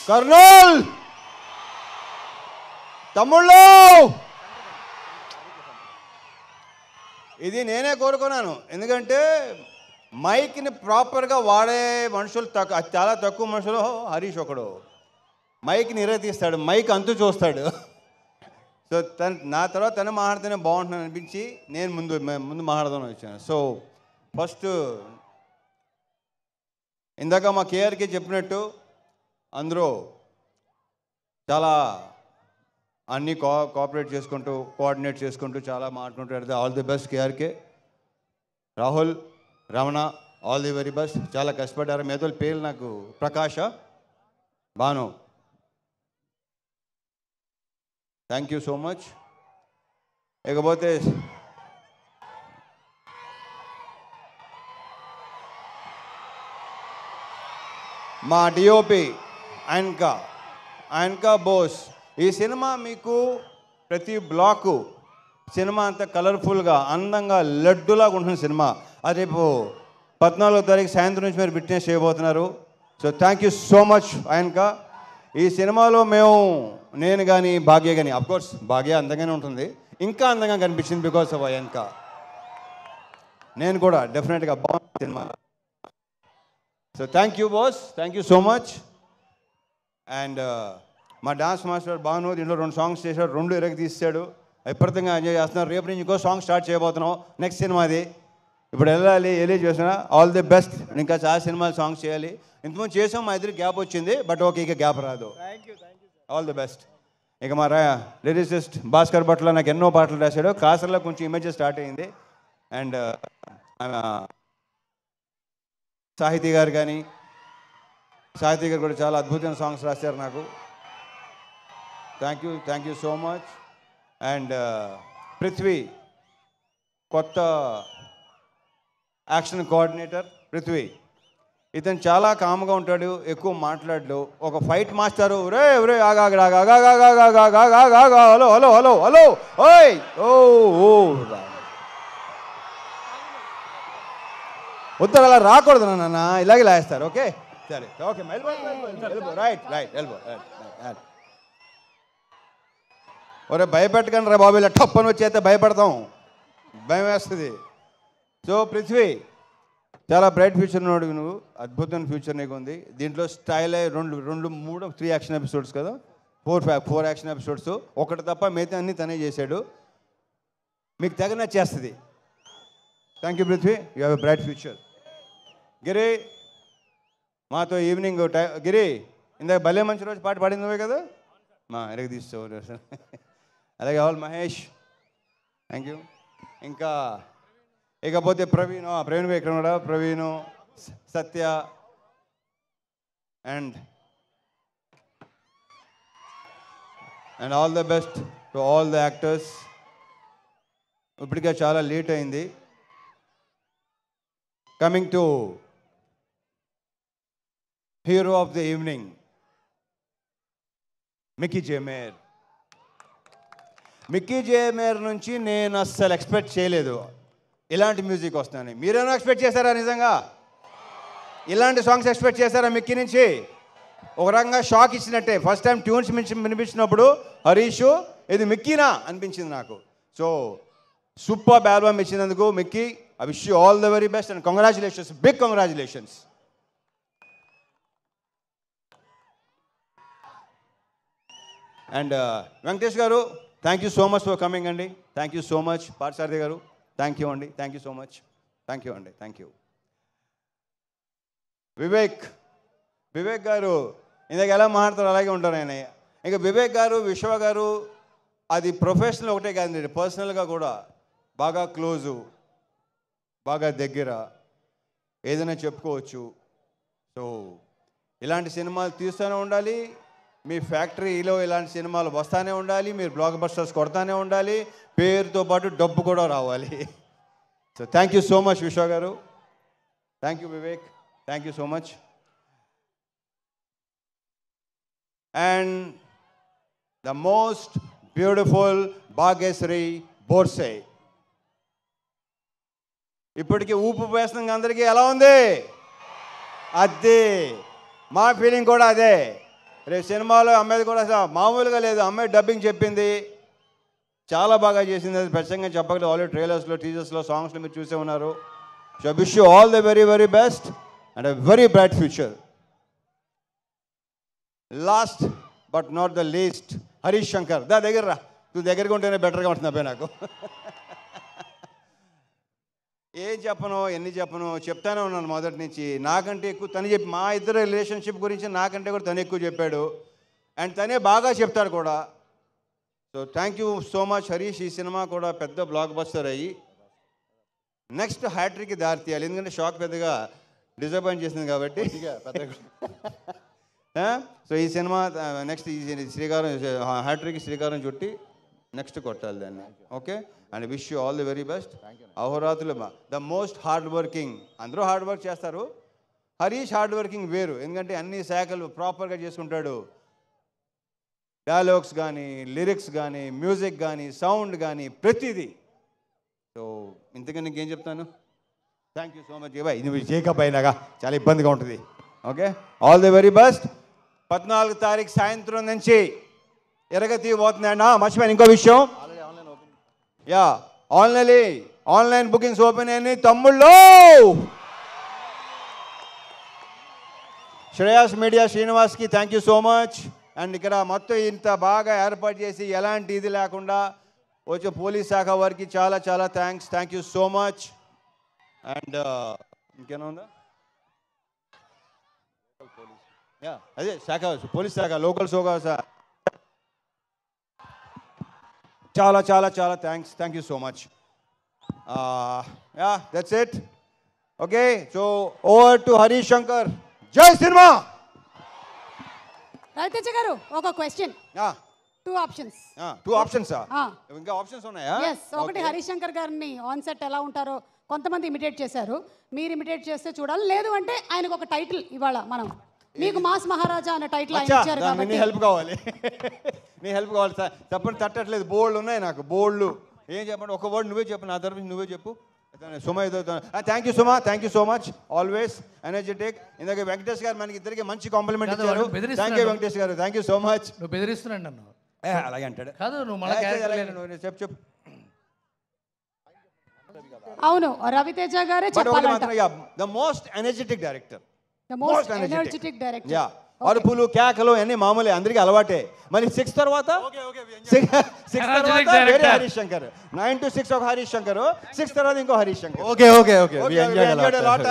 కర్నూల్ తమ్ముళ్ళు, ఇది నేనే కోరుకున్నాను. ఎందుకంటే మైక్ని ప్రాపర్గా వాడే మనుషులు చాలా తక్కువ మనుషులు. హరీష్ ఒకడు మైక్ని తీస్తాడు, మైక్ అంతు చూస్తాడు. సో నా తర్వాత తను మాట్లాడితేనే బాగుంటుందని అనిపించి నేను ముందు మాట్లాడదామని వచ్చాను. సో ఫస్ట్ ఇందాక మా కేఆర్కే చెప్పినట్టు అందరూ చాలా అన్నీ కోఆపరేట్ చేసుకుంటూ కోఆర్డినేట్ చేసుకుంటూ చాలా మాట్లాడుకుంటూ all the best KRK. Rahul, Ramana, all the very best. చాలా కష్టపడ్డారు. మేధోల్ పేరు నాకు Prakasha, Bhanu, thank you so much. ఇకపోతే మా డిఓపి ఆయనకా బోస్. ఈ సినిమా మీకు ప్రతి బ్లాకు సినిమా అంతా కలర్ఫుల్గా అందంగా లడ్డులాగా ఉంటుంది సినిమా. అది రేపు 14వ తారీఖు సాయంత్రం నుంచి మీరు విట్నెస్ చేయబోతున్నారు. So thank you so much ఆయనకా. ఈ సినిమాలో నేను కానీ భాగ్య కానీ, అఫ్కోర్స్ భాగ్య అందంగానే ఉంటుంది, ఇంకా అందంగా కనిపించింది బికాస్ ఆఫ్ ఆయనకా. నేను కూడా డెఫినెట్గా బాగుంది cinema. So thank you boss, thank you so much. And మా డాన్స్ మాస్టర్ భాను దీంట్లో 2 సాంగ్స్ చేశాడు, 2 తీసాడు. విపరీతంగా ఎంజాయ్ చేస్తున్నారు. రేపు నుంచి ఇంకో సాంగ్ స్టార్ట్ చేయబోతున్నాం, నెక్స్ట్ సినిమాది. ఇప్పుడు వెళ్ళి చేసిన ఆల్ ది బెస్ట్. ఇంకా చాలా సినిమాలు సాంగ్స్ చేయాలి. ఇంతకుముందు చేసాం, మా ఇద్దరికి గ్యాప్ వచ్చింది, బట్ ఓకే ఇక గ్యాప్ రాదు. All the best. ఇక మా లిరిసిస్ట్ భాస్కర్ భట్ల నాకు ఎన్నో పాటలు రాశాడు. కాసర్లో కొంచెం ఇమేజ్ స్టార్ట్ అయింది. అండ్ సాహితీ గారు కూడా చాలా అద్భుతమైన సాంగ్స్ రాశారు నాకు. Thank you so much. And Prithvi, కొత్త యాక్షన్ కోఆర్డినేటర్ పృథ్వీ. ఇతను చాలా కామ్గా ఉంటాడు, ఎక్కువ మాట్లాడు. ఒక fight master, hello hello hello hello ఓయ్ ఓ ఉత్తర అలా రాకూడదు నాన్న, ఇలాగే లాగేస్తారు. ఓకే సరే, ఓకే రైట్ ఎల్బో. ఒరే భయపెట్టకండి రా బాబు, ఇలా టప్పని వచ్చేస్తే భయపడతాం, భయం వేస్తుంది. సో పృథ్వీ చాలా బ్రైట్ ఫ్యూచర్ ఉన్నాడు నువ్వు, అద్భుతమైన ఫ్యూచర్ నీకు ఉంది. దీంట్లో స్టైల్ 3 యాక్షన్ ఎపిసోడ్స్ కదా, 4 యాక్షన్ ఎపిసోడ్స్, ఒకటి తప్ప మిగతా అన్నీ తనే చేశాడు. మీకు తెగ నచ్చేస్తుంది. Thank you Prithvi, you have a bright future. Giri మాతో ఈవినింగ్ గిరి ఇందాక భలే మంచి రోజు పాట పాడింది నువ్వే కదా, మా తీసుకో. అలాగే ఆల్ మహేష్, థ్యాంక్ యూ. ఇంకా ఇకపోతే ప్రవీణ్ ఇక్కడ కూడా Praveen, Satya and all the best to all the actors. ఇప్పటికే చాలా లేట్ అయింది. Coming to hero of the evening Mickey J Meyer నుంచి నేను అస్సలు ఎక్స్పెక్ట్ చేయలేదు ఇలాంటి మ్యూజిక్ వస్తుందని. మీరేమో ఎక్స్పెక్ట్ చేశారా? నిజంగా ఇలాంటి సాంగ్స్ ఎక్స్పెక్ట్ చేశారా మిక్కీ నుంచి? ఒక రకంగా షాక్ ఇచ్చినట్టే. ఫస్ట్ టైం ట్యూన్స్ వినిపించినప్పుడు హరీష్ ఇది మిక్కీనా అనిపించింది నాకు. సో సూపర్ ఆల్బమ్ ఇచ్చినందుకు Mickey, I wish you all the very best and congratulations, big congratulations. And Venkatesh garu, thank you so much for coming అండి. Thank you so much. Parthasarathi garu, thank you అండి. Thank you so much. Thank you అండి. Thank you. Vivek garu ఇందాక ఎలా మాట్లాడతారు అలాగే ఉంటారు ఆయన. ఇంకా వివేక్ గారు, విశ్వ గారు అది ప్రొఫెషనల్ ఒకటే కాదండి, పర్సనల్గా కూడా బాగా క్లోజు, బాగా దగ్గర, ఏదైనా చెప్పుకోవచ్చు. సో ఇలాంటి సినిమాలు తీస్తూనే ఉండాలి, మీ ఫ్యాక్టరీలో ఇలాంటి సినిమాలు వస్తూనే ఉండాలి, మీరు బ్లాక్ బస్టర్స్ కొడతానే ఉండాలి, పేరుతో పాటు డబ్బు కూడా రావాలి. So thank you so much Vishwa గారు. Thank you Vivek, thank you so much. And the most beautiful Bhagyashri Borse. ఇప్పటికీ ఊపు వేస్తున్న అందరికీ ఎలా ఉంది? అదే మా ఫీలింగ్ కూడా అదే. రేపు సినిమాలో అమ్మాయిది కూడా మామూలుగా లేదు, అమ్మాయి డబ్బింగ్ చెప్పింది, చాలా బాగా చేసింది. అది ప్రత్యేకంగా చెప్పగలదు. ఆల్రెడీ ట్రైలర్స్లో, టీజర్స్లో, సాంగ్స్లో మీరు చూసే ఉన్నారు. So wish you all the very very best and a very bright future. Last but not the least, Harish Shankar. దగ్గర రా, నువ్వు దగ్గరగా ఉంటేనే బెటర్గా ఉంటుంది అబ్బాయి నాకు. ఏం చెప్పను, ఎన్ని చెప్పను, చెప్తానే ఉన్నాను మొదటి నుంచి. నాకంటే ఎక్కువ తను చెప్పి, మా ఇద్దరు రిలేషన్షిప్ గురించి నాకంటే కూడా తను ఎక్కువ చెప్పాడు. అండ్ తనే బాగా చెప్తాడు కూడా. So thank you so much Harish. ఈ సినిమా కూడా పెద్ద బ్లాక్ బస్టర్ అయ్యి నెక్స్ట్ హ్యాట్రిక్కి దారి తీయాలి. ఎందుకంటే షాక్ పెద్దగా డిసప్పాయింట్ చేసింది కాబట్టి. సో ఈ సినిమా నెక్స్ట్ ఈ శ్రీకారం హ్యాట్రిక్కి శ్రీకారం చుట్టి నెక్స్ట్ కొట్టాలి దాన్ని. Okay, and wish you all the very best. అహోరాత్రులు ద మోస్ట్ హార్డ్ వర్కింగ్. అందరూ హార్డ్ వర్క్ చేస్తారు, హరీష్ హార్డ్ వర్కింగ్ వేరు. ఎందుకంటే అన్ని శాఖలు ప్రాపర్గా చేసుకుంటాడు. డైలాగ్స్ కానీ, లిరిక్స్ కానీ, మ్యూజిక్ కానీ, సౌండ్ కానీ, ప్రతిదీ. సో ఇంతకన్నా ఇంకేం చెప్తాను. Thank you so much. Boy, నువ్వు జేకప్ అయినాగా చాలా ఇబ్బందిగా ఉంటుంది. Okay, all the very best. 14 తారీఖు సాయంత్రం నుంచి ఎరగతి పోతున్నాయన్నా. మర్చిపోయాను ఇంకో విషయం. యా, ఆన్లైన్ బుకింగ్స్ ఓపెన్ అయినాయి తమ్ముళ్ళు. శ్రేయాస్ మీడియా శ్రీనివాస్కి thank you so much. And ఇక్కడ మొత్తం ఇంత బాగా ఏర్పాటు చేసి ఎలాంటి ఇది లేకుండా వచ్చే పోలీస్ శాఖ వారికి చాలా చాలా thanks. Thank you so much. And ఇంకేనా ఉందా? యా, అదే శాఖ, పోలీస్ శాఖ, లోకల్ శాఖ, చాలా చాలా చాలా thanks. Thank you so much. Yeah, that's it. Okay, so over to Harish Shankar. జై సినిమా. రవితేజ గారు ఒక క్వశ్చన్. 2 ఆప్షన్స్. 2 ఆప్షన్సా? ఇంకా ఆప్షన్స్ ఉన్నాయా? yes. ఒకటి హరీష్ శంకర్ గారిని ఆన్ సెట్ ఎలా ఉంటారో కొంతమంది ఇమిటేట్ చేశారు, మీరు ఇమిటేట్ చేస్తే చూడాలి. లేదు అంటే ఆయనకు ఒక టైటిల్ ఇవాళ మనం మీకు మాస్ మహారాజా అనే టైటిల్ ఆయన ఇచ్చారు కాబట్టి నీ హెల్ప్ కావాలి. నీ హెల్ప్ కావాలి సార్. చెప్పండి, తట్టట్లేదు. బోల్డ్ ఉన్నాయి నాకు, బోల్డ్. ఏం చెప్పండి, ఒక వర్డ్ నువ్వే చెప్పు, నా తరఫు నువ్వే చెప్పు. సుమ ఏదో. Thank you Suma, thank you so much. Always energetic. ఇందాక వెంకటేష్ గారు మనకి ఇద్దరికి మంచి కాంప్లిమెంట్ ఇచ్చారు. Thank you Venkatesh garu, thank you so much. నువ్వు బెదిరిస్తున్నాడు నన్ను. అలాగే అంటాడు. కాదు, నువ్వు మళ్ళీ చెప్పు. అవును, రవితేజ గారే చెప్పాలంట. The most energetic director. The most energetic director. Yeah, అరుపులు కేకలు అన్నీ మామూలే, అందరికీ అలవాటే. మళ్ళీ 6 తర్వాత వేరే హరీష్ శంకర్. 9 to 6 ఒక హరీష్ శంకర్, 6 తర్వాత ఇంకో Harish Shankar. Okay okay okay. We enjoyed a lot.